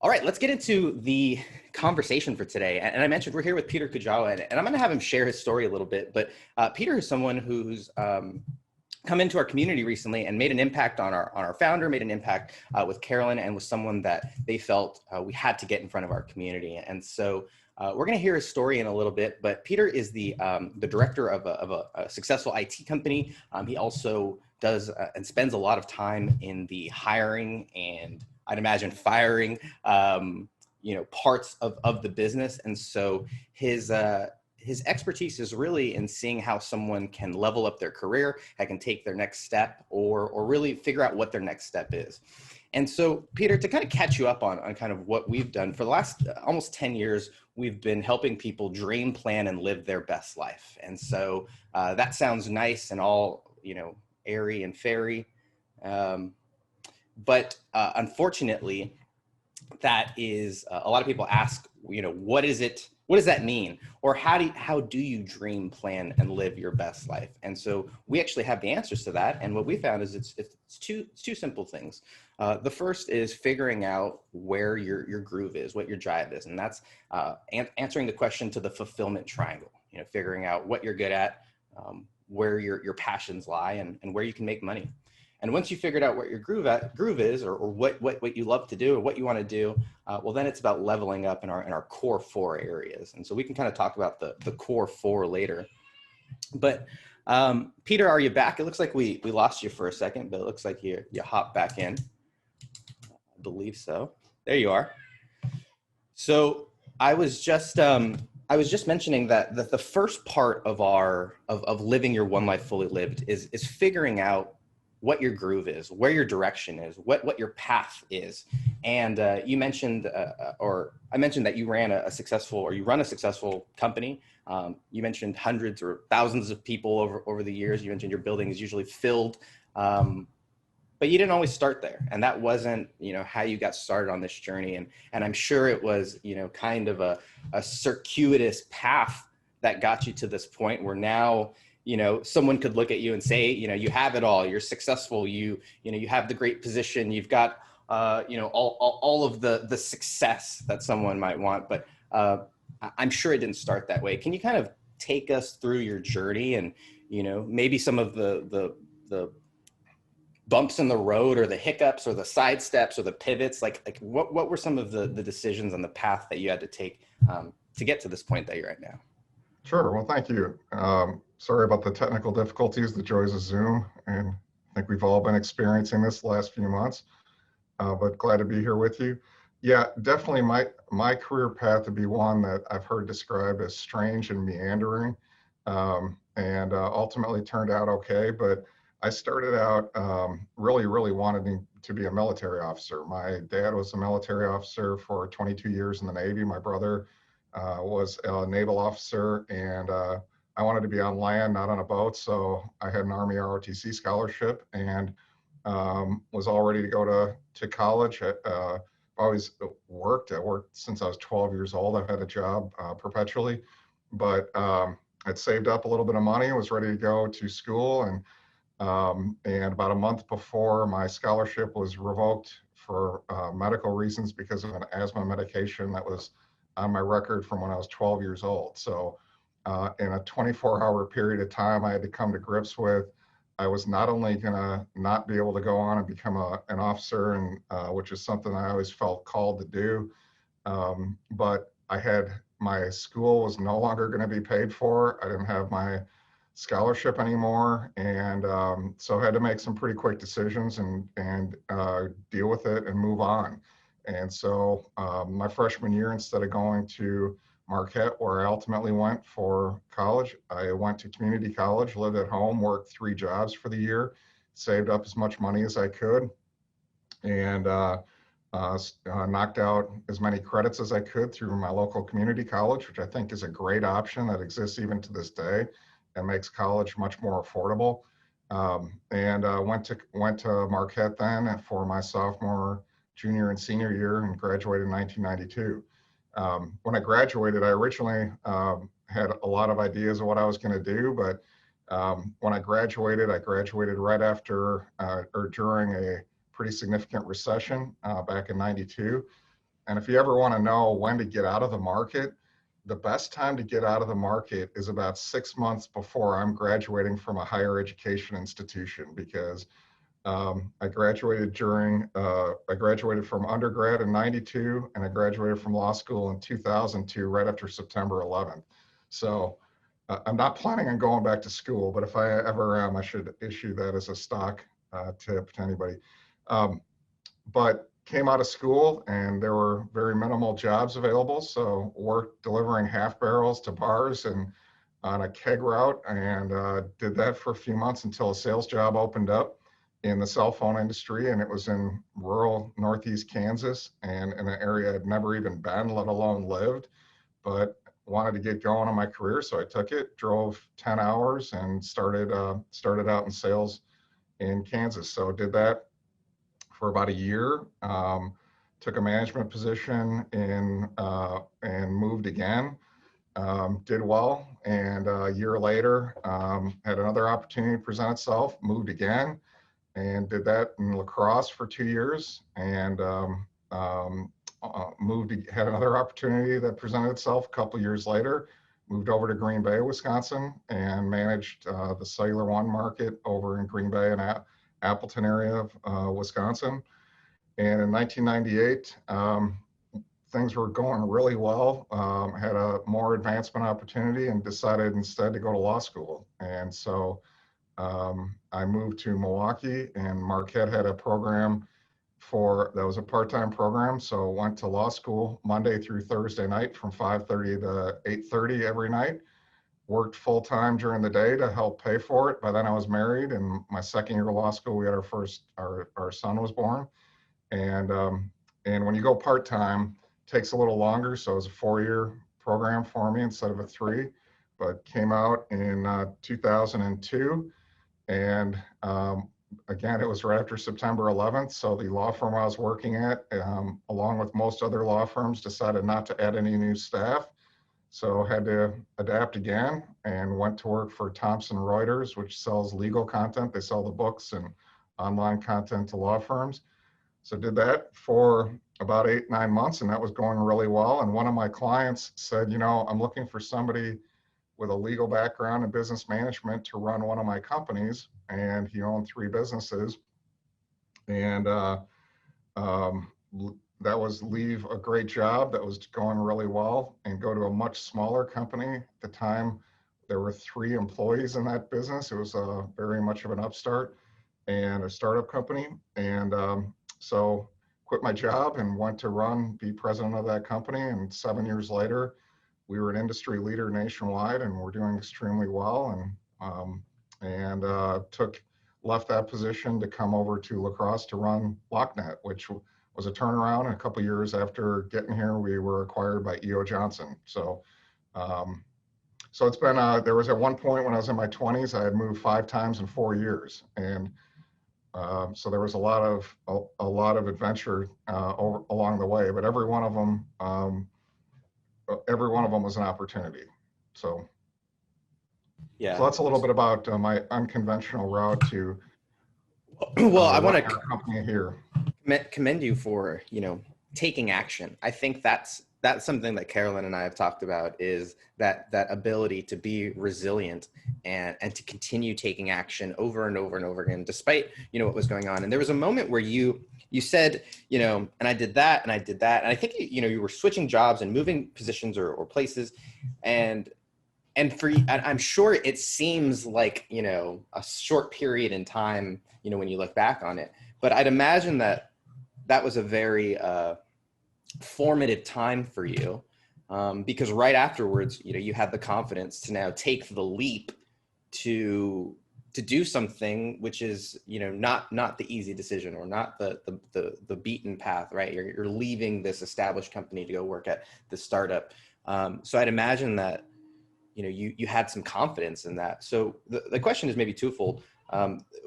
All right, let's get into the conversation for today. And I mentioned we're here with Peter Kujawa, and I'm going to have him share his story a little bit. But Peter is someone who's come into our community recently and made an impact on our founder, made an impact with Carolyn, and was someone that they felt we had to get in front of our community. And so we're going to hear his story in a little bit. But Peter is the director of a successful IT company. He also does and spends a lot of time in the hiring and I'd imagine firing, parts of the business. And so his expertise is really in seeing how someone can level up their career, how can take their next step, or really figure out what their next step is. And so, Peter, to kind of catch you up on kind of what we've done for the last almost 10 years, we've been helping people dream, plan, and live their best life. And so that sounds nice and all, airy and fairy. But unfortunately, that is a lot of people ask, what is it? What does that mean? Or how do you dream, plan, and live your best life? And so we actually have the answers to that. And what we found is it's two simple things. The first is figuring out where your groove is, what your drive is, and that's answering the question to the fulfillment triangle. Figuring out what you're good at, where your passions lie, and where you can make money. And once you figured out what your groove is, or what you love to do, or what you want to do, well, then it's about leveling up in our core 4 areas. And so we can kind of talk about the core 4 later. But Peter, are you back? It looks like we lost you for a second, but it looks like you hopped back in. I believe so. There you are. So I was just mentioning that the first part of living your one life fully lived is figuring out what your groove is, where your direction is, what your path is. And you mentioned, or I mentioned that you run a successful company. You mentioned hundreds or thousands of people over the years. You mentioned your building is usually filled, but you didn't always start there. And that wasn't, how you got started on this journey. And I'm sure it was, kind of a circuitous path that got you to this point where now, someone could look at you and say, you have it all, you're successful, you have the great position, you've got, all of the success that someone might want. But I'm sure it didn't start that way. Can you kind of take us through your journey and, maybe some of the bumps in the road or the hiccups or the side steps or the pivots, like what were some of the decisions on the path that you had to take to get to this point that you're at now? Sure. Well, thank you. Sorry about the technical difficulties, the joys of Zoom, and I think we've all been experiencing this the last few months, but glad to be here with you. Yeah, definitely my career path would be one that I've heard described as strange and meandering, and ultimately turned out okay, but I started out really wanting to be a military officer. My dad was a military officer for 22 years in the Navy. My brother was a naval officer, and I wanted to be on land, not on a boat. So I had an Army ROTC scholarship and was all ready to go to college. I always worked. I worked since I was 12 years old. I've had a job perpetually, but I'd saved up a little bit of money, was ready to go to school, and about a month before my scholarship was revoked for medical reasons because of an asthma medication that was on my record from when I was 12 years old. So in a 24-hour period of time, I had to come to grips with, I was not only gonna not be able to go on and become an officer, and which is something I always felt called to do, but my school was no longer gonna be paid for. I didn't have my scholarship anymore, and so I had to make some pretty quick decisions and deal with it and move on. And so my freshman year, instead of going to Marquette, where I ultimately went for college, I went to community college, lived at home, worked 3 jobs for the year, saved up as much money as I could, and knocked out as many credits as I could through my local community college, which I think is a great option that exists even to this day and makes college much more affordable. And went to Marquette then for my sophomore, junior, and senior year, and graduated in 1992. When I graduated, I originally had a lot of ideas of what I was going to do, but when I graduated right after or during a pretty significant recession back in '92. And if you ever want to know when to get out of the market, the best time to get out of the market is about 6 months before I'm graduating from a higher education institution, because I graduated I graduated from undergrad in 92, and I graduated from law school in 2002, right after September 11th. So I'm not planning on going back to school, but if I ever am, I should issue that as a stock tip to anybody. But came out of school and there were very minimal jobs available. So worked delivering half barrels to bars and on a keg route, and did that for a few months until a sales job opened up in the cell phone industry. And it was in rural Northeast Kansas and in an area I'd never even been, let alone lived, but wanted to get going on my career. So I took it, drove 10 hours and started out in sales in Kansas. So did that for about a year, took a management position and moved again, did well. And a year later, had another opportunity present itself, moved again, and did that in La Crosse for 2 years, and had another opportunity that presented itself a couple years later, moved over to Green Bay, Wisconsin, and managed the Cellular One market over in Green Bay and Appleton area of Wisconsin. And in 1998, things were going really well, had a more advancement opportunity and decided instead to go to law school. And so I moved to Milwaukee, and Marquette had a program that was a part-time program. So went to law school Monday through Thursday night from 5:30 to 8:30 every night. Worked full-time during the day to help pay for it. By then I was married, and my second year of law school, we had our son was born. And when you go part-time, it takes a little longer. So it was a 4-year program for me instead of a 3, but came out in 2002. And again, it was right after September 11th. So the law firm I was working at, along with most other law firms, decided not to add any new staff. So had to adapt again and went to work for Thomson Reuters, which sells legal content. They sell the books and online content to law firms. So did that for about 8-9 months, and that was going really well. And one of my clients said, I'm looking for somebody with a legal background in business management to run one of my companies. And he owned 3 businesses. And that was leave a great job that was going really well and go to a much smaller company. At the time, there were 3 employees in that business. It was very much of an upstart and a startup company. And so quit my job and went to be president of that company. And 7 years later, we were an industry leader nationwide, and we're doing extremely well. And left that position to come over to La Crosse to run LockNet, which was a turnaround. And a couple of years after getting here, we were acquired by E.O. Johnson. So it's been, there was at one point when I was in my 20s, I had moved 5 times in 4 years. And so there was a lot of adventure along the way, but every one of them was an opportunity. So yeah, so that's a little bit about my unconventional route to well, I want our company here. Commend you for taking action. I think that's something that Carolyn and I have talked about, is that ability to be resilient and to continue taking action over and over and over again, despite what was going on. And there was a moment where you said, and I did that, and I did that, and I think you were switching jobs and moving positions or places, and I'm sure it seems like a short period in time when you look back on it, but I'd imagine that was a very formative time for you, because right afterwards you had the confidence to now take the leap to do something which is not the easy decision, or not the beaten path, right? You're leaving this established company to go work at the startup. So I'd imagine that you had some confidence in that. So the question is maybe twofold.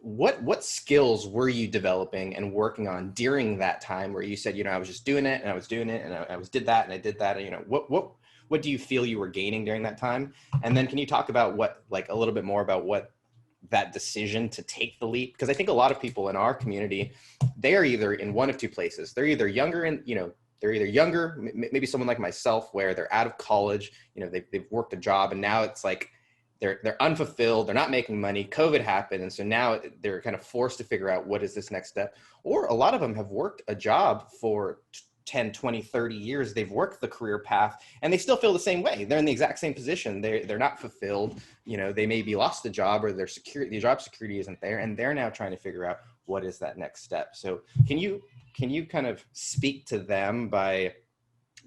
What skills were you developing and working on during that time where you said, I was just doing it and I was doing it and I did that and I did that, and what do you feel you were gaining during that time? And then can you talk about a little bit more about what that decision to take the leap? Because I think a lot of people in our community, they are either in one of two places. They're either younger and they're either younger, maybe someone like myself, where they're out of college, they've worked a job, and now it's like they're unfulfilled, they're not making money, COVID happened, and so now they're kind of forced to figure out what is this next step. Or a lot of them have worked a job for 10, 20, 30 years. They've worked the career path and they still feel the same way. They're in the exact same position. They're not fulfilled. They maybe lost a job, or their job security isn't there, and they're now trying to figure out what is that next step. So can you kind of speak to them by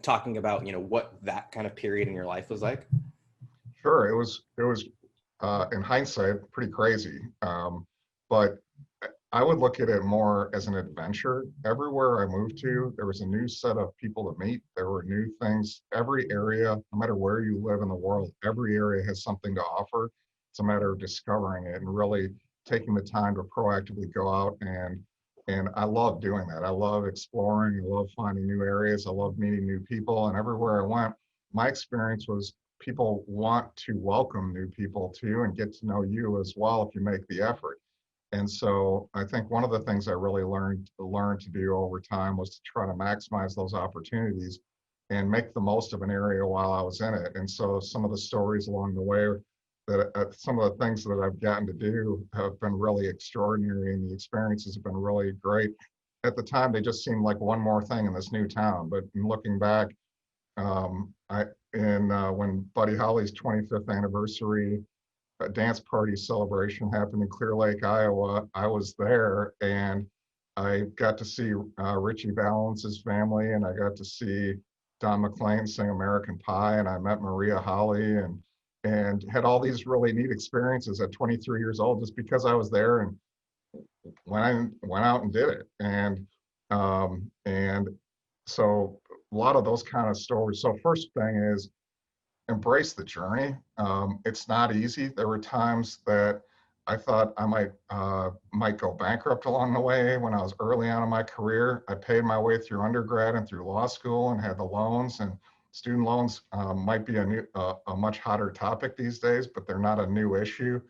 talking about, what that kind of period in your life was like? Sure. It was in hindsight pretty crazy, but I would look at it more as an adventure. Everywhere I moved to, there was a new set of people to meet. There were new things. Every area, no matter where you live in the world, every area has something to offer. It's a matter of discovering it and really taking the time to proactively go out, and I love doing that. I love exploring. I love finding new areas. I love meeting new people. And everywhere I went, my experience was people want to welcome new people to and get to know you as well if you make the effort. And so I think one of the things I really learned to do over time was to try to maximize those opportunities and make the most of an area while I was in it. And so some of the stories along the way, that some of the things that I've gotten to do have been really extraordinary, and the experiences have been really great. At the time, they just seemed like one more thing in this new town. But in looking back, when Buddy Holly's 25th anniversary a dance party celebration happened in Clear Lake, Iowa, I was there, and I got to see Richie Valence's family, and I got to see Don McLean sing American Pie, and I met Maria Holly, and had all these really neat experiences at 23 years old just because I was there and went out and did it. And so a lot of those kind of stories. So first thing is embrace the journey. It's not easy. There were times that I thought I might go bankrupt along the way when I was early on in my career. I paid my way through undergrad and through law school and had the loans, and student loans might be a much hotter topic these days, but they're not a new issue.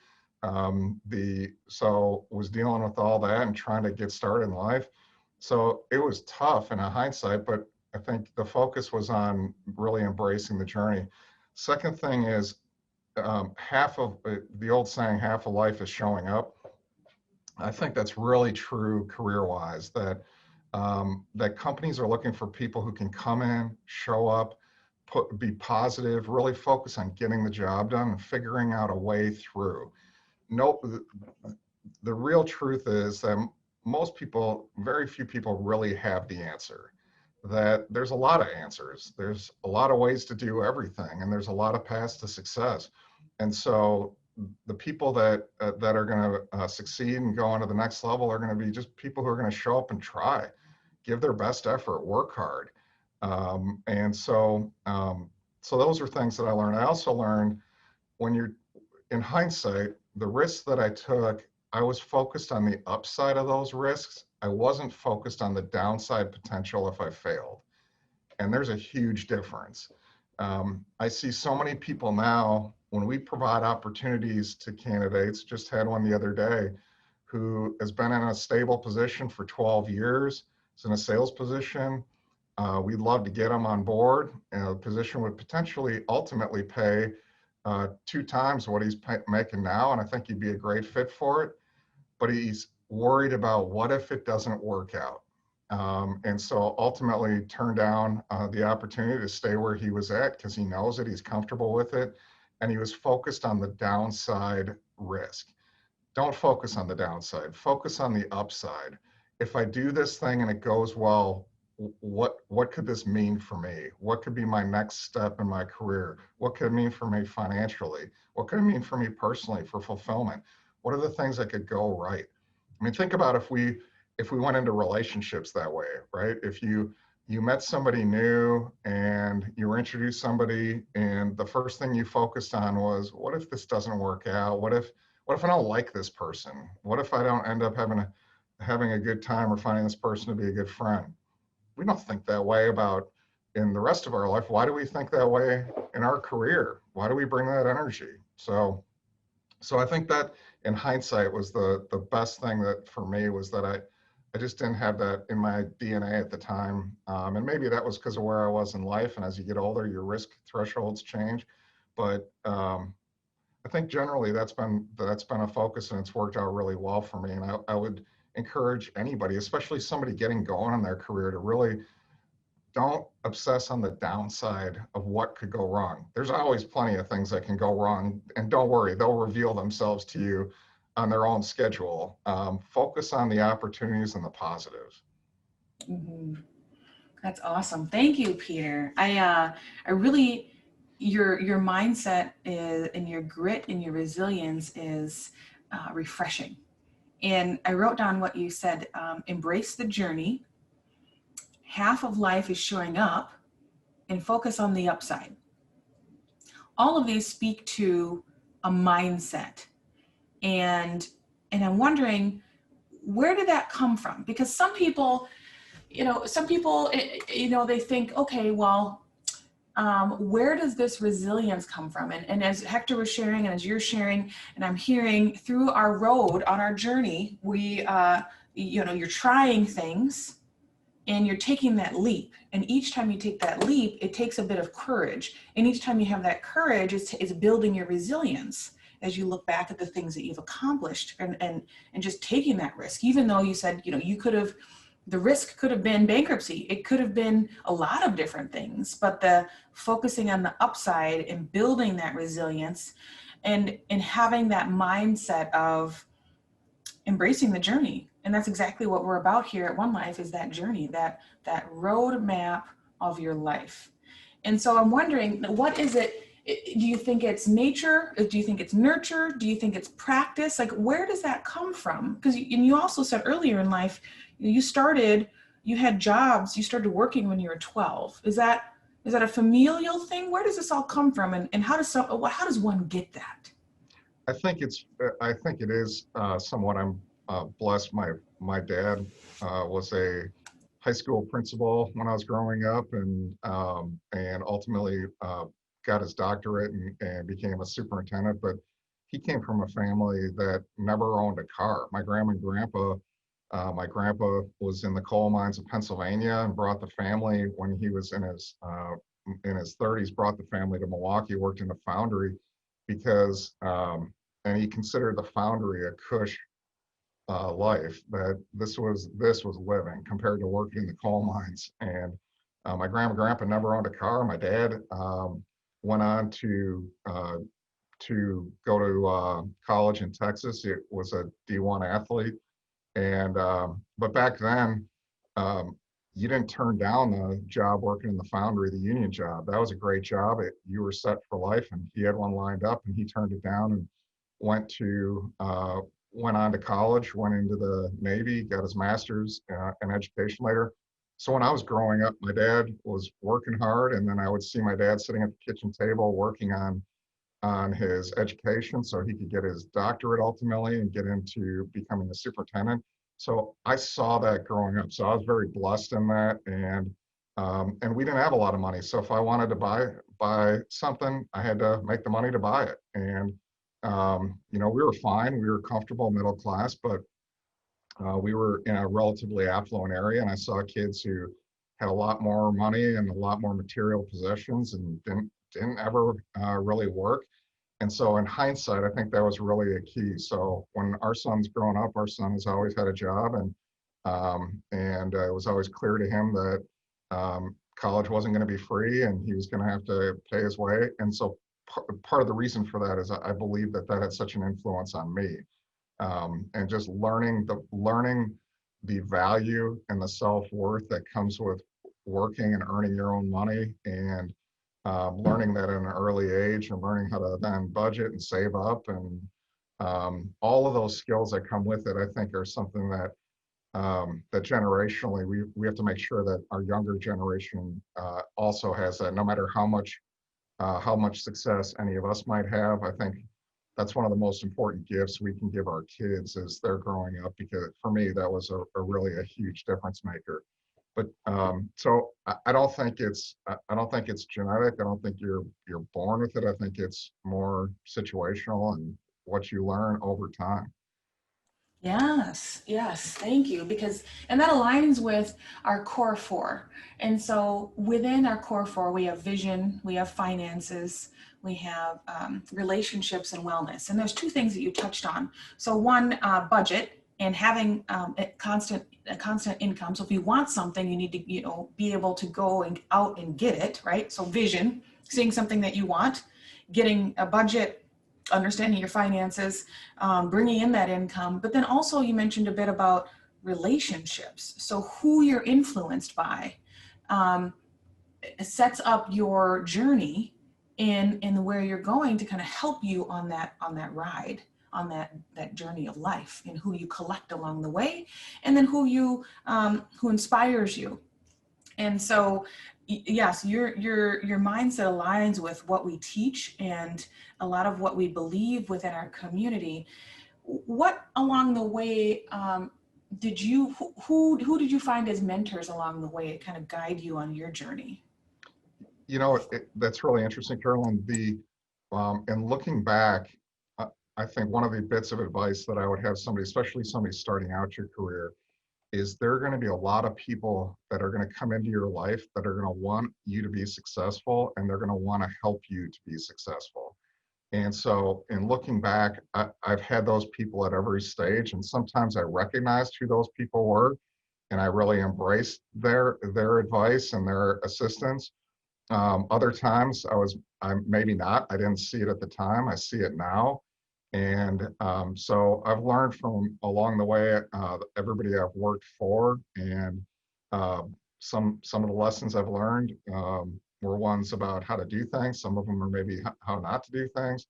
So was dealing with all that and trying to get started in life. So it was tough in hindsight, but I think the focus was on really embracing the journey. Second thing is half of the old saying, half of life is showing up. I think that's really true career-wise, that that companies are looking for people who can come in, show up, be positive, really focus on getting the job done and figuring out a way through. No, the real truth is that most people, very few people really have the answer. That there's a lot of answers. There's a lot of ways to do everything, and there's a lot of paths to success. And so the people that are going to succeed and go on to the next level are going to be just people who are going to show up and try, give their best effort, work hard. So those are things that I learned. I also learned, when you're in hindsight, the risks that I took, I was focused on the upside of those risks. I wasn't focused on the downside potential if I failed. And there's a huge difference. I see so many people now, when we provide opportunities to candidates, just had one the other day, who has been in a stable position for 12 years, is in a sales position. We'd love to get them on board. A position would potentially ultimately pay 2 times what he's making now, and I think he'd be a great fit for it. But he's worried about what if it doesn't work out. And so ultimately turned down the opportunity to stay where he was at because he knows it, he's comfortable with it, and he was focused on the downside risk. Don't focus on the downside, focus on the upside. If I do this thing and it goes well, what could this mean for me? What could be my next step in my career? What could it mean for me financially? What could it mean for me personally, for fulfillment? What are the things that could go right? I mean, think about if we went into relationships that way, right? If you met somebody new and you were introduced somebody, and the first thing you focused on was, what if this doesn't work out? What if I don't like this person? What if I don't end up having a good time or finding this person to be a good friend? We don't think that way about in the rest of our life. Why do we think that way in our career? Why do we bring that energy? So I think that in hindsight was the best thing that for me was that I just didn't have that in my DNA at the time. And maybe that was because of where I was in life. And as you get older, your risk thresholds change. But I think generally that's been a focus, and it's worked out really well for me. And I would encourage anybody, especially somebody getting going in their career, to really don't obsess on the downside of what could go wrong. There's always plenty of things that can go wrong, and don't worry, they'll reveal themselves to you on their own schedule. Focus on the opportunities and the positives. Mm-hmm. That's awesome. Thank you, Peter. I really, your mindset is, and your grit and your resilience is refreshing. And I wrote down what you said, embrace the journey. Half of life is showing up, and focus on the upside. All of these speak to a mindset. And, and I'm wondering, where did that come from? Because some people, they think, okay, well, where does this resilience come from? And as Hector was sharing, and as you're sharing, and I'm hearing through our road on our journey, you're trying things and you're taking that leap. And each time you take that leap, it takes a bit of courage. And each time you have that courage, it's building your resilience as you look back at the things that you've accomplished and just taking that risk, even though you said, the risk could have been bankruptcy. It could have been a lot of different things, but the focusing on the upside and building that resilience and having that mindset of embracing the journey. And that's exactly what we're about here at One Life, is that journey, that roadmap of your life. And so I'm wondering, what is it? Do you think it's nature? Do you think it's nurture? Do you think it's practice? Like, where does that come from? Because you also said earlier in life, you had jobs, you started working when you were 12. Is that a familial thing? Where does this all come from? And how does one get that? I think it is somewhat. I'm blessed. My dad was a high school principal when I was growing up, and ultimately got his doctorate and became a superintendent. But he came from a family that never owned a car. My grandma and grandpa. My grandpa was in the coal mines of Pennsylvania and brought the family when he was in his 30s. Brought the family to Milwaukee. Worked in a foundry because. And he considered the foundry a cush life, that this was living compared to working in the coal mines. And my grandma and grandpa never owned a car. My dad went on to go to college in Texas. It was a D1 athlete, and but back then you didn't turn down the job working in the foundry, the union job. That was a great job. You were set for life, and he had one lined up, and he turned it down and went on to college, went into the Navy, got his master's in education later. So when I was growing up, my dad was working hard, and then I would see my dad sitting at the kitchen table working on his education so he could get his doctorate ultimately and get into becoming a superintendent. So I saw that growing up. So I was very blessed in that, and we didn't have a lot of money. So if I wanted to buy something, I had to make the money to buy it. And we were fine. We were comfortable middle class, but we were in a relatively affluent area, and I saw kids who had a lot more money and a lot more material possessions and didn't ever really work. And so in hindsight, I think that was really a key. So when our son's grown up, our son has always had a job, and it was always clear to him that college wasn't going to be free, and he was going to have to pay his way. And so part of the reason for that is I believe that had such an influence on me, and just learning the value and the self-worth that comes with working and earning your own money, and learning that at an early age, and learning how to then budget and save up, and all of those skills that come with it, I think are something that that generationally we have to make sure that our younger generation also has that. No matter how much success any of us might have, I think that's one of the most important gifts we can give our kids as they're growing up, because for me, that was a really a huge difference maker. But so I don't think it's genetic. I don't think you're born with it. I think it's more situational and what you learn over time. Yes, yes, thank you. Because, and that aligns with our core four. And so within our core four, we have vision, we have finances, we have relationships and wellness. And there's two things that you touched on. So one, budget and having a constant income. So if you want something, you need to, be able to go and out and get it, right? So vision, seeing something that you want, getting a budget, understanding your finances, bringing in that income. But then also you mentioned a bit about relationships. So who you're influenced by um, sets up your journey in where you're going to kind of help you on that ride, on that journey of life, and who you collect along the way, and then who inspires you. And so, yes, your mindset aligns with what we teach and a lot of what we believe within our community. What along the way did you who did you find as mentors along the way to kind of guide you on your journey? That's really interesting, Carolyn. In looking back, I think one of the bits of advice that I would have somebody, especially somebody starting out your career, is there are going to be a lot of people that are going to come into your life that are going to want you to be successful, and they're going to want to help you to be successful. And so in looking back, I've had those people at every stage, and sometimes I recognized who those people were, and I really embraced their advice and their assistance. Other times I'm maybe not. I didn't see it at the time. I see it now. And so I've learned from along the way, everybody I've worked for, and uh, some of the lessons I've learned were ones about how to do things. Some of them are maybe how not to do things.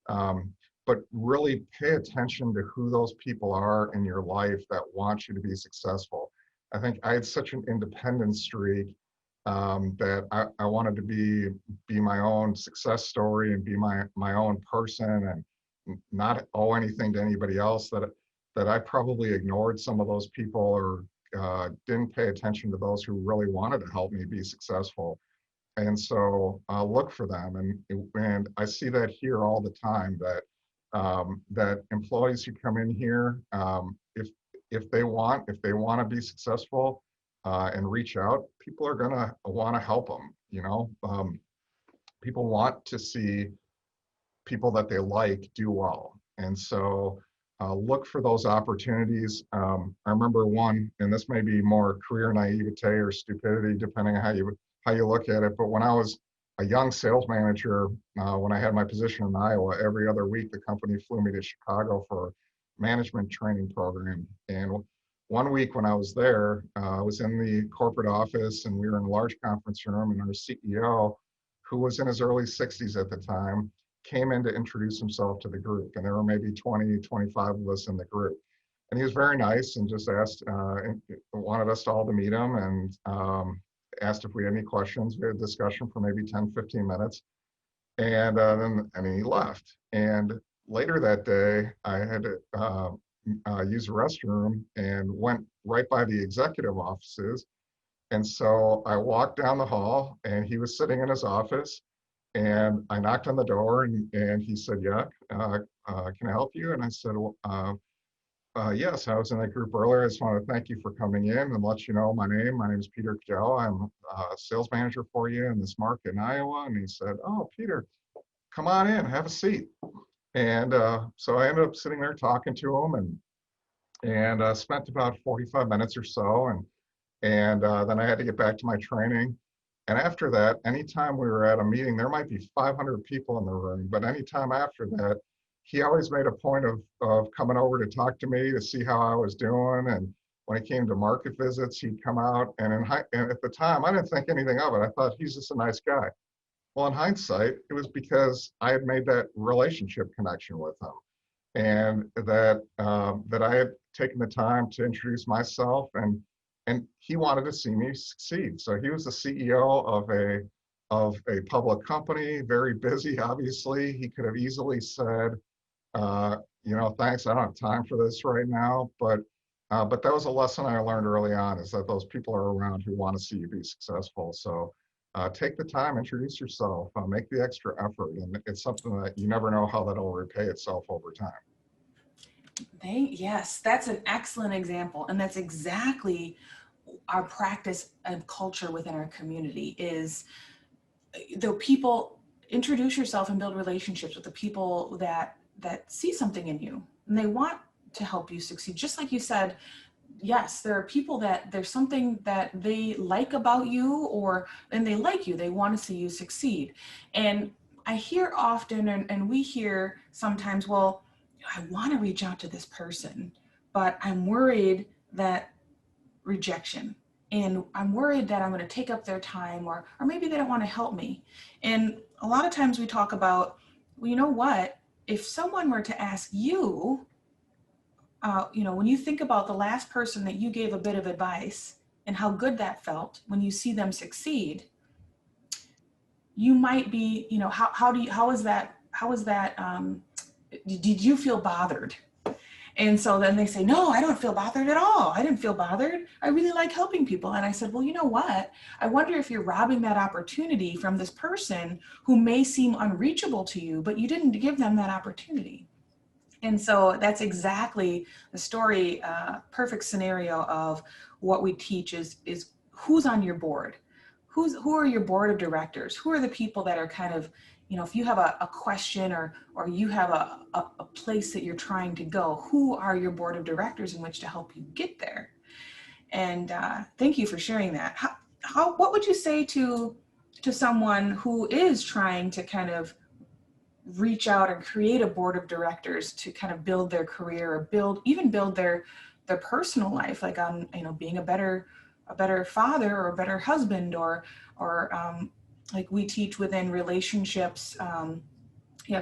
Um, but really pay attention to who those people are in your life that want you to be successful. I think I had such an independent streak that I wanted to be my own success story and be my own person and not owe anything to anybody else. That I probably ignored some of those people or didn't pay attention to those who really wanted to help me be successful. And so I'll look for them, and I see that here all the time. That employees who come in here, if they want to be successful and reach out, people are gonna want to help them. People want to see people that they like do well, and so look for those opportunities. I remember one, and this may be more career naivete or stupidity, depending on how you look at it. But when I was a young sales manager, when I had my position in Iowa, every other week the company flew me to Chicago for a management training program. And one week when I was there, I was in the corporate office, and we were in a large conference room, and our CEO, who was in his early 60s at the time, came in to introduce himself to the group. And there were maybe 20, 25 of us in the group. And he was very nice and just wanted us all to meet him, and asked if we had any questions. We had a discussion for maybe 10, 15 minutes. And then he left. And later that day, I had to use the restroom and went right by the executive offices. And so I walked down the hall, and he was sitting in his office, and I knocked on the door, and he said, "Yeah, can I help you?" And I said, well, "Yes, I was in that group earlier. I just want to thank you for coming in and let you know my name. My name is Peter Kujawa. I'm a sales manager for you in this market in Iowa." And he said, "Oh, Peter, come on in, have a seat." And so I ended up sitting there talking to him, and spent about 45 minutes or so. And then I had to get back to my training. And after that, anytime we were at a meeting, there might be 500 people in the room, but anytime after that, he always made a point of coming over to talk to me to see how I was doing. And when it came to market visits, he'd come out. And at the time, I didn't think anything of it. I thought he's just a nice guy. Well, in hindsight, it was because I had made that relationship connection with him, and that I had taken the time to introduce myself, and he wanted to see me succeed. So he was the CEO of a public company, very busy. Obviously, he could have easily said, "Thanks, I don't have time for this right now." But that was a lesson I learned early on: is that those people are around who want to see you be successful. So take the time, introduce yourself, make the extra effort, and it's something that you never know how that'll repay itself over time. Yes, that's an excellent example. And that's exactly our practice and culture within our community is the people, introduce yourself and build relationships with the people that see something in you and they want to help you succeed. Just like you said, yes, there are people that there's something that they like about you and they like you, they want to see you succeed. And I hear often, and we hear sometimes, well, I want to reach out to this person, but I'm worried that rejection. And I'm worried that I'm going to take up their time, or maybe they don't want to help me. And a lot of times we talk about, well, you know what? If someone were to ask you, when you think about the last person that you gave a bit of advice and how good that felt when you see them succeed, you might be, how is that, did you feel bothered? And so then they say, no, I don't feel bothered at all. I didn't feel bothered. I really like helping people. And I said, well, you know what? I wonder if you're robbing that opportunity from this person who may seem unreachable to you, but you didn't give them that opportunity. And so that's exactly the story, perfect scenario of what we teach is who's on your board, who are your board of directors, who are the people that are kind of, if you have a question or you have a place that you're trying to go, who are your board of directors in which to help you get there. And thank you for sharing that. What would you say to someone who is trying to kind of reach out and create a board of directors to kind of build their career or build their personal life, like on being a better father or a better husband, or like we teach within relationships,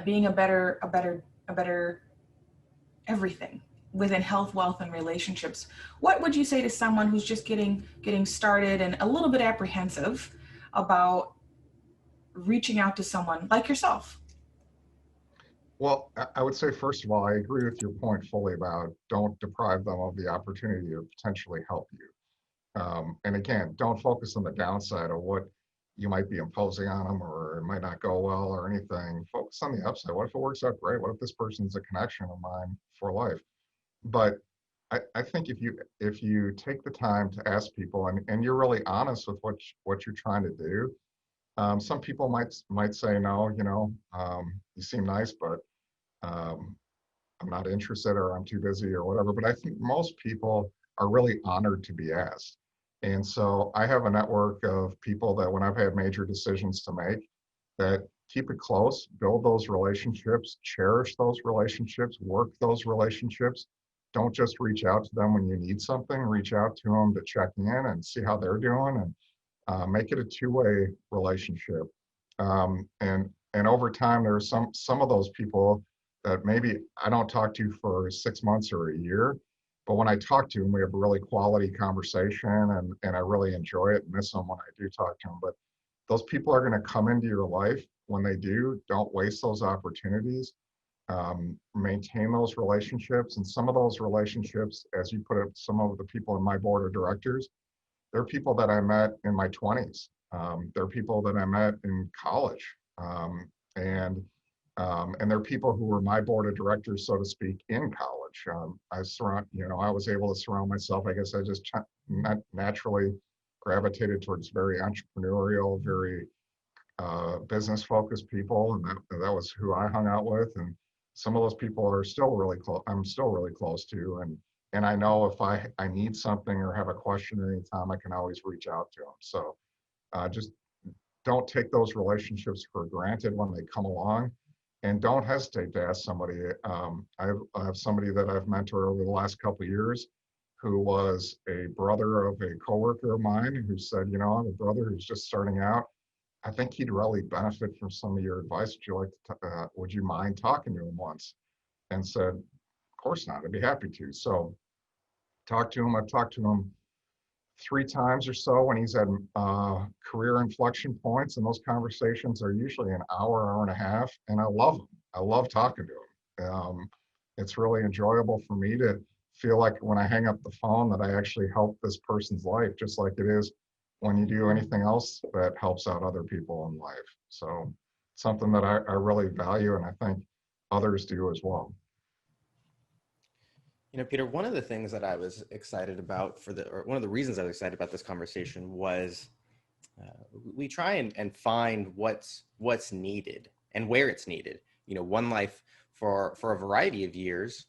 being a better everything within health, wealth, and relationships. What would you say to someone who's just getting started and a little bit apprehensive about reaching out to someone like yourself? Well, I would say, first of all, I agree with your point fully about don't deprive them of the opportunity to potentially help you. And again, don't focus on the downside of what you might be imposing on them or it might not go well or anything. Focus on the upside. What if it works out great? What if this person's a connection of mine for life? But I think if you take the time to ask people and you're really honest with what you're trying to do, some people might say no, you seem nice, but um, I'm not interested or I'm too busy or whatever. But I think most people are really honored to be asked. And so I have a network of people that when I've had major decisions to make, that keep it close, build those relationships, cherish those relationships, work those relationships. Don't just reach out to them when you need something, reach out to them to check in and see how they're doing and make it a two-way relationship. And over time, there are some of those people that maybe I don't talk to for 6 months or a year, but when I talk to them, we have a really quality conversation, and I really enjoy it. Miss them when I do talk to them, but those people are going to come into your life. When they do, don't waste those opportunities. Maintain those relationships, and some of those relationships, as you put it, some of the people in my board of directors, they're people that I met in my 20s. They're people that I met in college. And they're people who were my board of directors, so to speak, in college. I was able to surround myself. I guess I just naturally gravitated towards very entrepreneurial, very business-focused people, and that was who I hung out with. And some of those people are still really close. I'm still really close to, and I know if I need something or have a question at any time, I can always reach out to them. So just don't take those relationships for granted when they come along, and don't hesitate to ask somebody. I have somebody that I've mentored over the last couple of years who was a brother of a coworker of mine who said, I have a brother who's just starting out. I think he'd really benefit from some of your advice. Would you mind talking to him once? And said, of course not. I'd be happy to. So talk to him. I've talked to him 3 times or so when he's at career inflection points, and those conversations are usually an hour and a half, and I love them. I love talking to him. It's really enjoyable for me to feel like when I hang up the phone that I actually help this person's life, just like it is when you do anything else that helps out other people in life. So something that I really value, and I think others do as well. Peter, one of the things that I was excited about or one of the reasons I was excited about this conversation was we try and find what's needed and where it's needed. One Life for a variety of years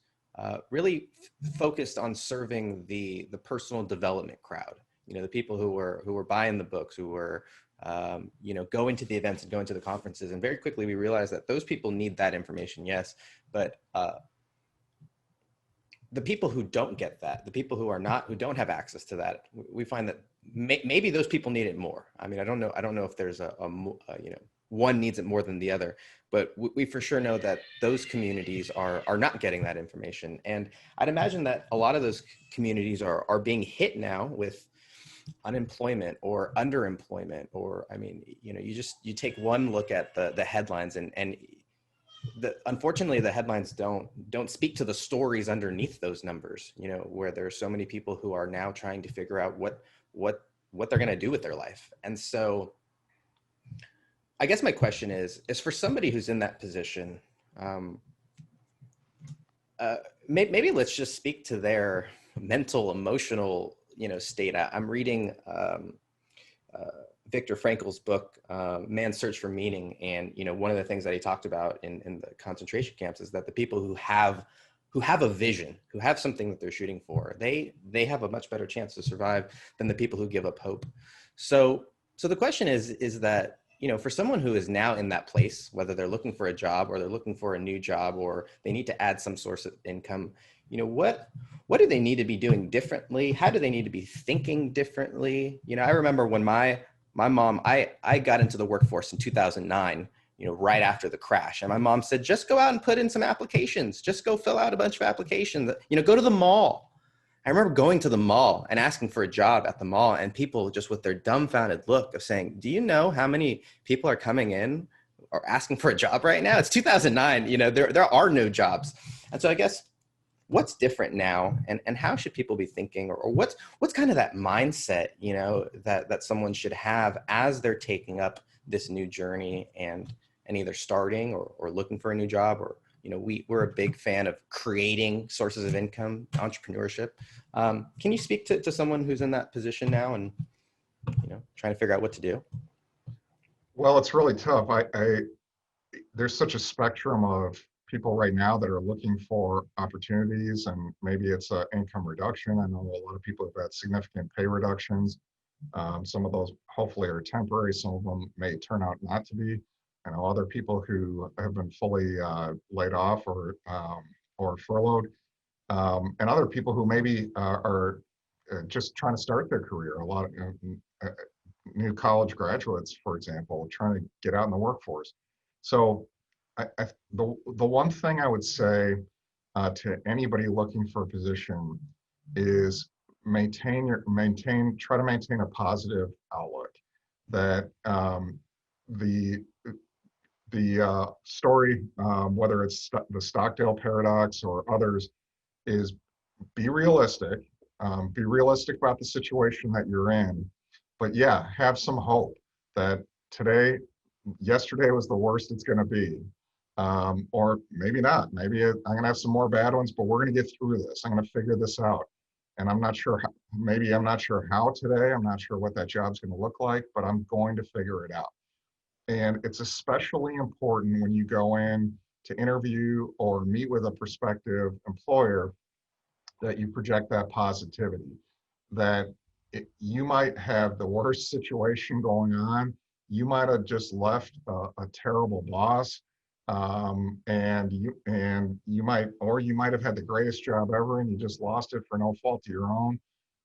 really focused on serving the personal development crowd. The people who were buying the books, who were going to the events and going to the conferences. And very quickly we realized that those people need that information, yes, but the people who don't get that, the people who don't have access to that, we find that maybe those people need it more. I mean, I don't know if there's one needs it more than the other, but we for sure know that those communities are not getting that information. And I'd imagine that a lot of those communities are being hit now with unemployment or underemployment, or, I mean, you take one look at the headlines and unfortunately the headlines don't speak to the stories underneath those numbers, where there are so many people who are now trying to figure out what they're going to do with their life. And so I guess my question is for somebody who's in that position, maybe let's just speak to their mental, emotional, state. I'm reading Viktor Frankl's book, Man's Search for Meaning. And, one of the things that he talked about in the concentration camps is that the people who have a vision, who have something that they're shooting for, they have a much better chance to survive than the people who give up hope. So the question is that, for someone who is now in that place, whether they're looking for a job or they're looking for a new job or they need to add some source of income, what do they need to be doing differently? How do they need to be thinking differently? I remember when my mom, I got into the workforce in 2009, right after the crash. And my mom said, just go out and put in some applications. Just go fill out a bunch of applications, go to the mall. I remember going to the mall and asking for a job at the mall, and people just with their dumbfounded look of saying, do you know how many people are coming in or asking for a job right now? It's 2009, there are no jobs. And so I guess what's different now, and how should people be thinking, or what's kind of that mindset, that someone should have as they're taking up this new journey and either starting or looking for a new job, or, we're a big fan of creating sources of income, entrepreneurship. Can you speak to someone who's in that position now and, trying to figure out what to do? Well, it's really tough. There's such a spectrum of people right now that are looking for opportunities, and maybe it's an income reduction. I know a lot of people have had significant pay reductions. Some of those hopefully are temporary. Some of them may turn out not to be. I know other people who have been fully laid off or furloughed, and other people who maybe are just trying to start their career. A lot of new college graduates, for example, trying to get out in the workforce. So the one thing I would say to anybody looking for a position is try to maintain a positive outlook. That the story, whether it's the Stockdale paradox or others, is be realistic. Be realistic about the situation that you're in, but yeah, have some hope that yesterday was the worst it's going to be. Or maybe not. Maybe I'm going to have some more bad ones, but we're going to get through this. I'm going to figure this out. And I'm not sure how today. I'm not sure what that job's going to look like, but I'm going to figure it out. And it's especially important when you go in to interview or meet with a prospective employer that you project that positivity, that you might have the worst situation going on. You might have just left a terrible boss, and you might have had the greatest job ever and you just lost it for no fault of your own.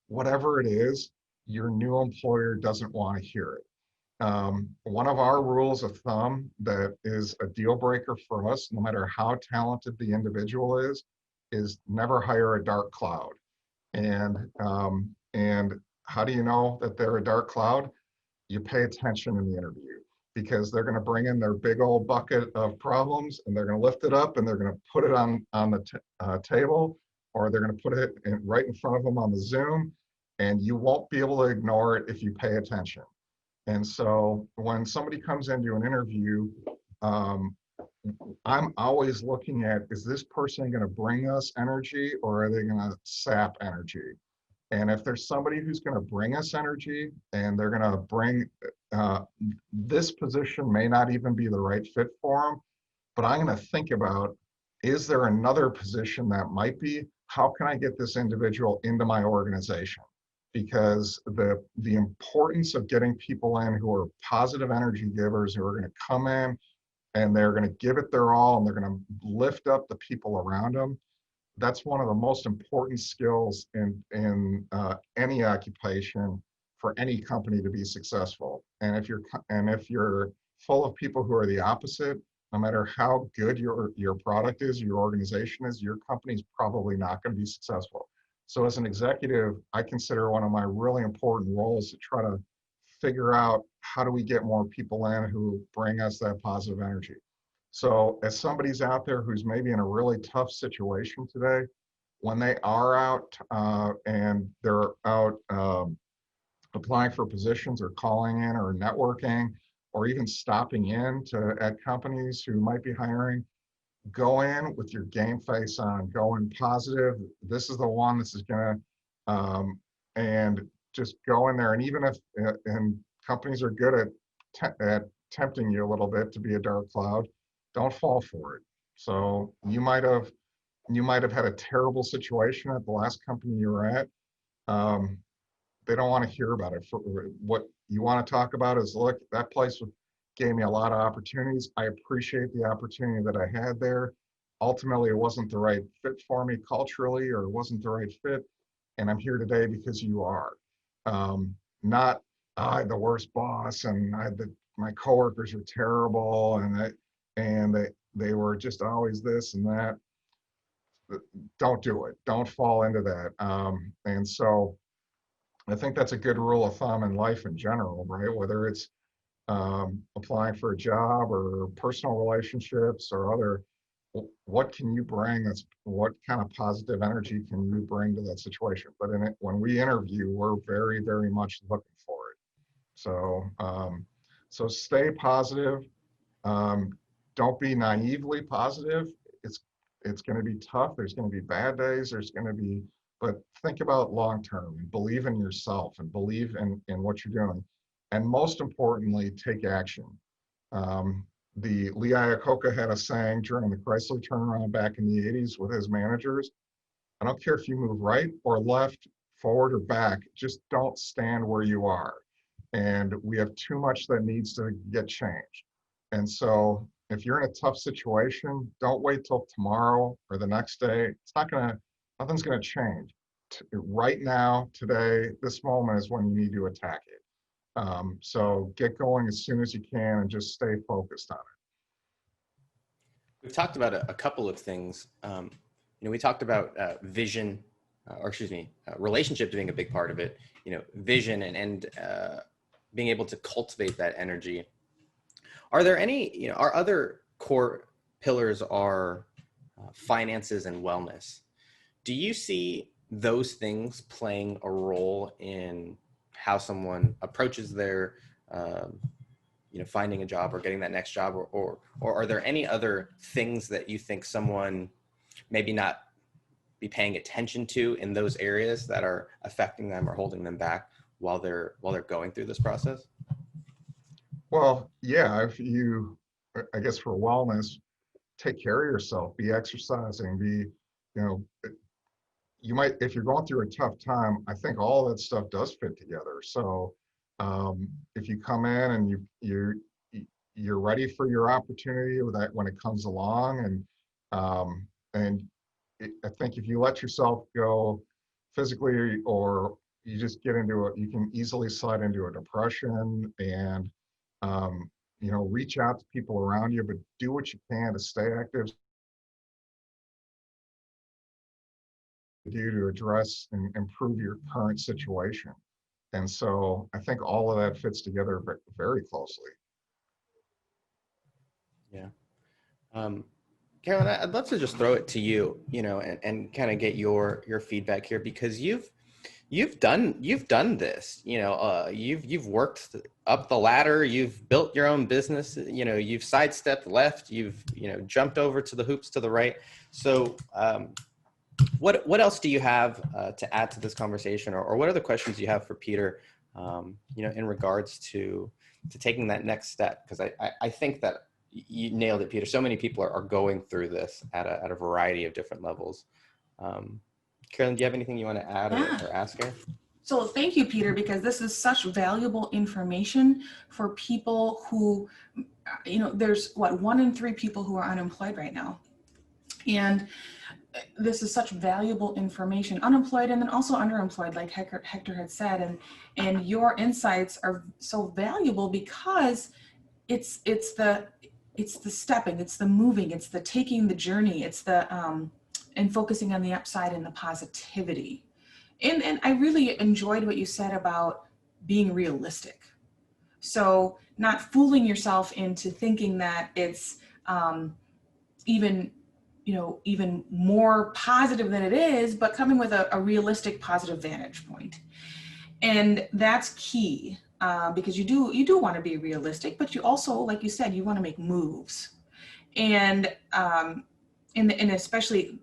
Whatever it is, your new employer doesn't want to hear it. One of our rules of thumb that is a deal breaker for us, no matter how talented the individual is never hire a dark cloud. And how do you know that they're a dark cloud? You pay attention in the interview, because they're going to bring in their big old bucket of problems and they're going to lift it up and they're going to put it on the table, or they're going to put it right in front of them on the Zoom, and you won't be able to ignore it if you pay attention. And so when somebody comes into an interview, I'm always looking at, is this person going to bring us energy or are they going to sap energy? And if there's somebody who's going to bring us energy and they're going to bring, uh, this position may not even be the right fit for them, but I'm going to think about, is there another position that might be? How can I get this individual into my organization? Because the importance of getting people in who are positive energy givers, who are going to come in and they're going to give it their all and they're going to lift up the people around them. That's one of the most important skills in any occupation for any company to be successful. And if you're full of people who are the opposite, no matter how good your product is, your organization is, your company's probably not going to be successful. So as an executive, I consider one of my really important roles to try to figure out how do we get more people in who bring us that positive energy. So as somebody's out there who's maybe in a really tough situation today, when they are out and they're out applying for positions or calling in or networking or even stopping in to at companies who might be hiring, go in with your game face on, go in positive. This is the one, this is gonna, and just go in there. And even if, and companies are good at tempting you a little bit to be a dark cloud, don't fall for it. So you might have had a terrible situation at the last company you were at. They don't want to hear about it. What you want to talk about is, look, that place gave me a lot of opportunities. I appreciate the opportunity that I had there. Ultimately, it wasn't the right fit for me culturally, or it wasn't the right fit. And I'm here today because you are. Not I had the worst boss and my coworkers are terrible and they were just always this and that. Don't do it. Don't fall into that. And so I think that's a good rule of thumb in life in general, right? Whether it's applying for a job or personal relationships or other, what can you bring? What kind of positive energy can you bring to that situation? But when we interview, we're very, very much looking for it. So, so stay positive. Don't be naively positive. It's going to be tough. There's going to be bad days. But think about long term and believe in yourself and believe in what you're doing. And most importantly, take action. The Lee Iacocca had a saying during the Chrysler turnaround back in the 80s with his managers: I don't care if you move right or left, forward or back, just don't stand where you are. And we have too much that needs to get changed. And so if you're in a tough situation, don't wait till tomorrow or the next day. Nothing's gonna change. Right now, today, this moment is when you need to attack it. So get going as soon as you can and just stay focused on it. We've talked about a couple of things. We talked about vision, relationships being a big part of it. Vision and being able to cultivate that energy. Are there any? Our other core pillars are finances and wellness. Do you see those things playing a role in how someone approaches their finding a job or getting that next job, or are there any other things that you think someone maybe not be paying attention to in those areas that are affecting them or holding them back while they're going through this process? Well, yeah, I guess for wellness, take care of yourself, be exercising, you might, if you're going through a tough time, I think all that stuff does fit together. So if you come in and you're ready for your opportunity with that when it comes along, I think if you let yourself go physically, or you just get into it, you can easily slide into a depression. And reach out to people around you, but do what you can to stay active, to address and improve your current situation. And so I think all of that fits together very closely. Yeah. Carolyn, I'd love to just throw it to you, and kind of get your feedback here, because you've you've done this, you've worked up the ladder, you've built your own business, you've sidestepped left, you've, jumped over to the hoops to the right. So what else do you have to add to this conversation, or what other questions do you have for Peter, in regards to taking that next step? Because I think that you nailed it, Peter. So many people are going through this at a variety of different levels. Carolyn, do you have anything you want to add or ask her? So thank you, Peter, because this is such valuable information for people who, there's 1 in 3 people who are unemployed right now. And this is such valuable information, unemployed and then also underemployed, like Hector had said, and your insights are so valuable because it's the stepping, it's the moving, it's the taking the journey, it's the and focusing on the upside and the positivity. And I really enjoyed what you said about being realistic. So not fooling yourself into thinking that it's even more positive than it is, but coming with a realistic, positive vantage point. And that's key, because you do want to be realistic, but you also, like you said, you want to make moves. And especially,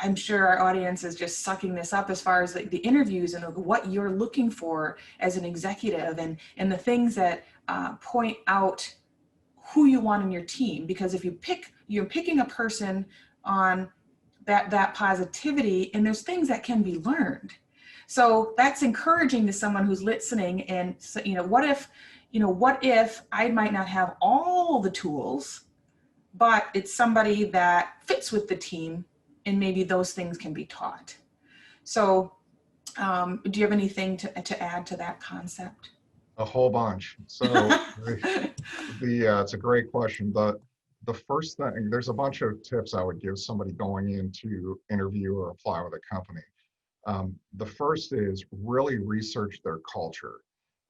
I'm sure our audience is just sucking this up as far as the interviews and what you're looking for as an executive, and the things that point out who you want in your team. Because if you're picking a person on that positivity, and there's things that can be learned. So that's encouraging to someone who's listening. And what if I might not have all the tools, but it's somebody that fits with the team, and maybe those things can be taught. So do you have anything to add to that concept? A whole bunch. So it's a great question. The first thing, there's a bunch of tips I would give somebody going into interview or apply with a company. The first is really research their culture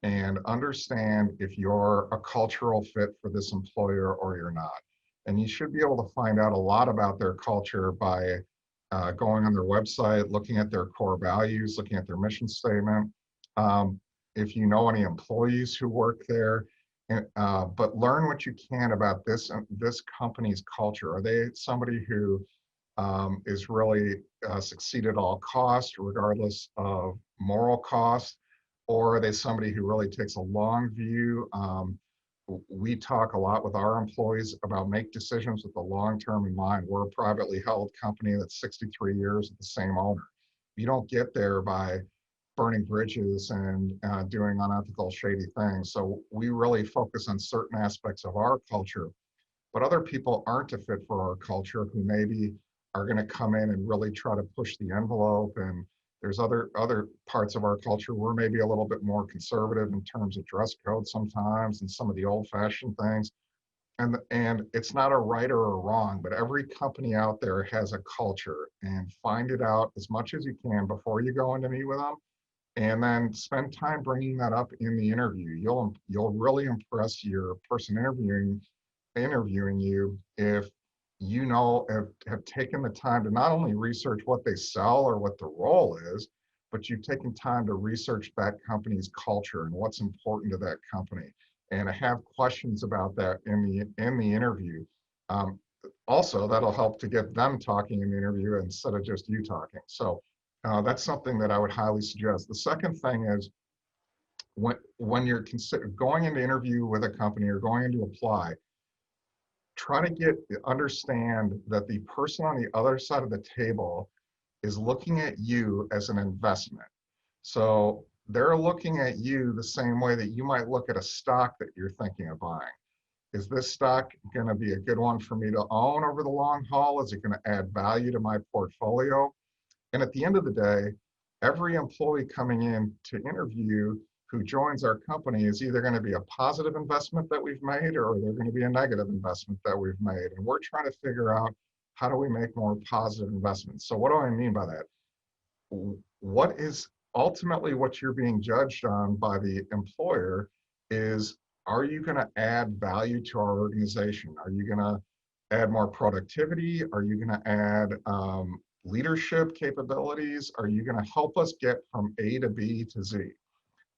and understand if you're a cultural fit for this employer or you're not. And you should be able to find out a lot about their culture by going on their website, looking at their core values, looking at their mission statement. If you know any employees who work there, but learn what you can about this company's culture. Are they somebody who is really succeed at all costs, regardless of moral cost, or are they somebody who really takes a long view? We talk a lot with our employees about make decisions with the long term in mind. We're a privately held company that's 63 years with the same owner. You don't get there by burning bridges and doing unethical, shady things. So we really focus on certain aspects of our culture, but other people aren't a fit for our culture who maybe are going to come in and really try to push the envelope. And there's other parts of our culture where maybe a little bit more conservative in terms of dress code sometimes and some of the old-fashioned things. And it's not a right or a wrong, but every company out there has a culture, and find it out as much as you can before you go in to meet with them. And then spend time bringing that up in the interview. You'll really impress your person interviewing you if you have taken the time to not only research what they sell or what the role is, but you've taken time to research that company's culture and what's important to that company, and have questions about that in the interview. Also, that'll help to get them talking in the interview instead of just you talking. So that's something that I would highly suggest. The second thing is when you're going into interview with a company or going into apply, try to understand that the person on the other side of the table is looking at you as an investment. So they're looking at you the same way that you might look at a stock that you're thinking of buying. Is this stock going to be a good one for me to own over the long haul? Is it going to add value to my portfolio? And at the end of the day, every employee coming in to interview who joins our company is either going to be a positive investment that we've made, or they're going to be a negative investment that we've made. And we're trying to figure out, how do we make more positive investments? So what do I mean by that? What is ultimately what you're being judged on by the employer is, are you going to add value to our organization? Are you going to add more productivity? Are you going to add leadership capabilities are you going to help us get from A to B to Z?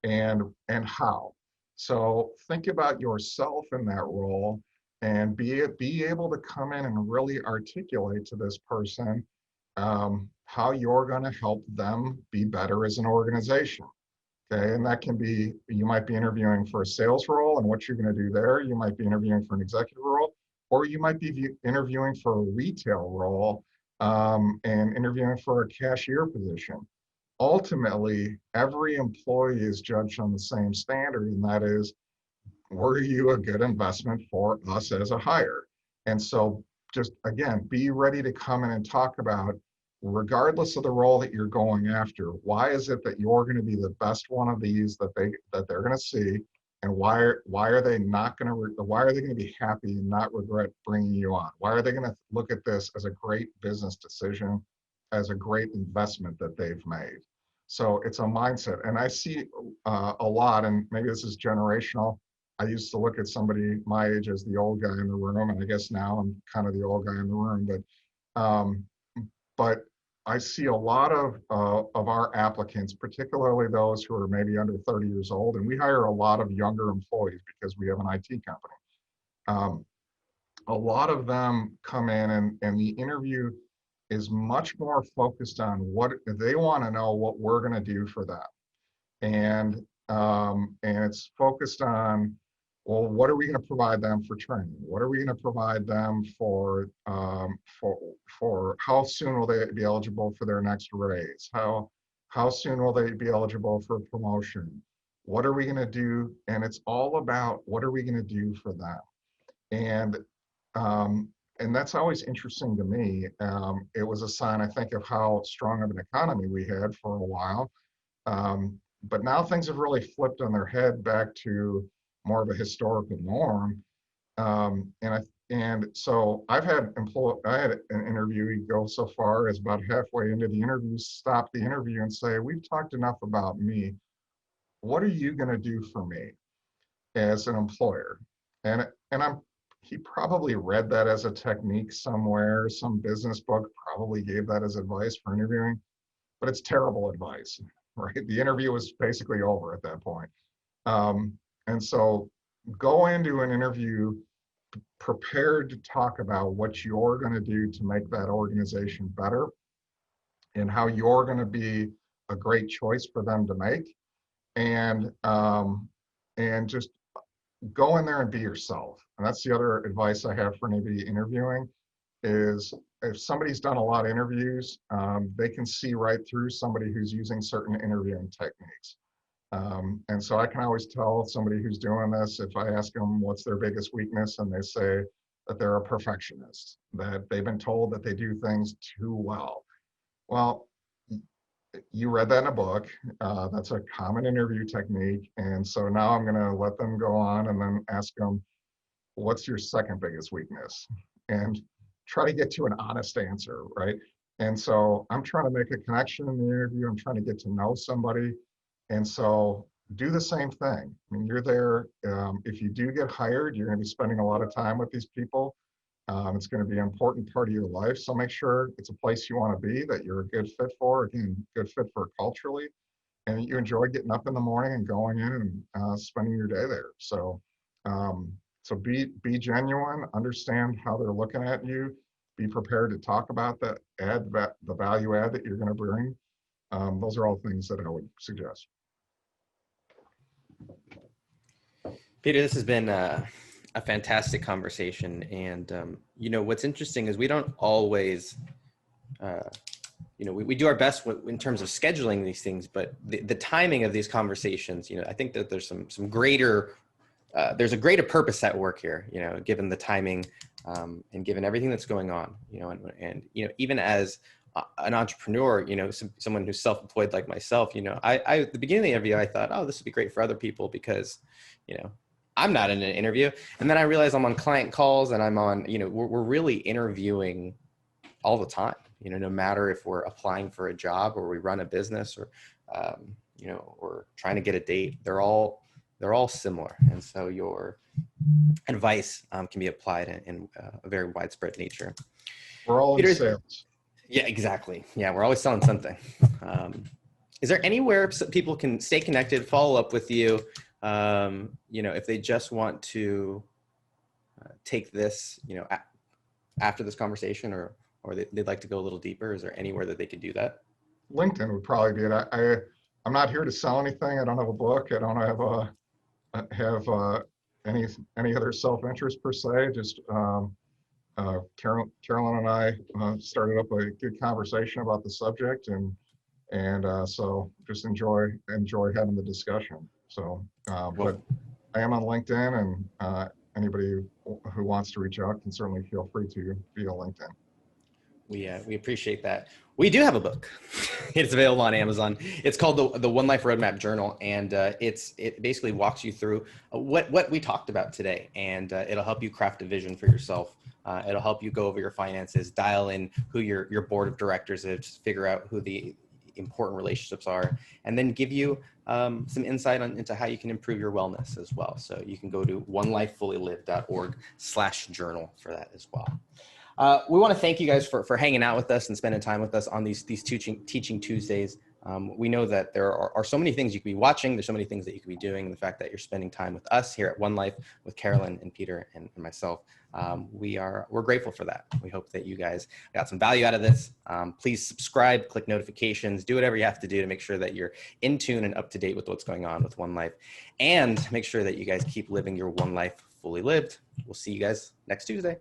And how? So think about yourself in that role and be able to come in and really articulate to this person how you're going to help them be better as an organization. Okay, and that can be, you might be interviewing for a sales role and what you're going to do there. You might be interviewing for an executive role, or you might be interviewing for a retail role and interviewing for a cashier position. Ultimately, every employee is judged on the same standard, and that is, were you a good investment for us as a hire? And so just, again, be ready to come in and talk about, regardless of the role that you're going after, why is it that you're going to be the best one of these that they're going to see, and why are they not going to why are they going to be happy and not regret bringing you on? Why are they going to look at this as a great business decision, as a great investment that they've made? So it's a mindset, and I see a lot, and maybe this is generational. I used to look at somebody my age as the old guy in the room, and I guess now I'm kind of the old guy in the room. But I see a lot of our applicants, particularly those who are maybe under 30 years old, and we hire a lot of younger employees because we have an IT company. A lot of them come in, and the interview is much more focused on what they want to know, what we're going to do for them, and it's focused on, well, what are we going to provide them for training? What are we going to provide them for how soon will they be eligible for their next raise? How soon will they be eligible for promotion? What are we going to do? And it's all about, what are we going to do for them? And that's always interesting to me. It was a sign, I think, of how strong of an economy we had for a while. But now things have really flipped on their head back to more of a historical norm. And so I had an interviewee go so far as about halfway into the interview, stop the interview and say, "We've talked enough about me. What are you going to do for me as an employer?" And he probably read that as a technique somewhere. Some business book probably gave that as advice for interviewing, but it's terrible advice, right? The interview was basically over at that point. And so go into an interview prepared to talk about what you're going to do to make that organization better, and how you're going to be a great choice for them to make, and just go in there and be yourself. And that's the other advice I have for anybody interviewing, is if somebody's done a lot of interviews, they can see right through somebody who's using certain interviewing techniques. And so I can always tell somebody who's doing this, if I ask them what's their biggest weakness, and they say that they're a perfectionist, that they've been told that they do things too well. Well, you read that in a book. That's a common interview technique. And so now I'm going to let them go on and then ask them, what's your second biggest weakness? And try to get to an honest answer, right? And so I'm trying to make a connection in the interview. I'm trying to get to know somebody. And so do the same thing. I mean, you're there. If you do get hired, you're going to be spending a lot of time with these people. It's going to be an important part of your life. So make sure it's a place you want to be, that you're a good fit for, again, good fit for culturally, and you enjoy getting up in the morning and going in and spending your day there. So, so be genuine, understand how they're looking at you, be prepared to talk about the value add that you're going to bring. Those are all things that I would suggest. Peter, this has been a fantastic conversation. And, you know, what's interesting is we don't always, you know, we do our best in terms of scheduling these things, but the timing of these conversations, you know, I think that there's some greater, there's a greater purpose at work here, you know, given the timing and given everything that's going on, you know, and you know, even as an entrepreneur, you know, someone who's self-employed like myself, you know, I at the beginning of the interview, I thought, oh, this would be great for other people because, you know, I'm not in an interview. And then I realized I'm on client calls and I'm on, you know, we're really interviewing all the time, you know, no matter if we're applying for a job or we run a business or, you know, or trying to get a date, they're all similar. And so your advice can be applied in a very widespread nature. We're all in sales. Yeah, exactly. Yeah, we're always selling something. Is there anywhere people can stay connected, follow up with you? If they just want to take this, after this conversation, or they'd like to go a little deeper, is there anywhere that they could do that? LinkedIn would probably be it. I'm not here to sell anything. I don't have a book. I don't have any other self-interest per se. Just Carolyn and I started up a good conversation about the subject, and so just enjoy having the discussion. So, but I am on LinkedIn, and anybody who wants to reach out can certainly feel free to via LinkedIn. We appreciate that. We do have a book. It's available on Amazon. It's called the One Life Roadmap Journal, and it basically walks you through what we talked about today, and it'll help you craft a vision for yourself. It'll help you go over your finances, dial in who your board of directors is, figure out who the important relationships are, and then give you some insight into how you can improve your wellness as well. So you can go to onelifefullylived.org/journal for that as well. We want to thank you guys for hanging out with us and spending time with us on these Teaching Tuesdays. We know that there are so many things you could be watching. There's so many things that you could be doing. The fact that you're spending time with us here at One Life, with Carolyn and Peter and myself, we're grateful for that. We hope that you guys got some value out of this. Please subscribe, click notifications, do whatever you have to do to make sure that you're in tune and up to date with what's going on with One Life, and make sure that you guys keep living your one life fully lived. We'll see you guys next Tuesday.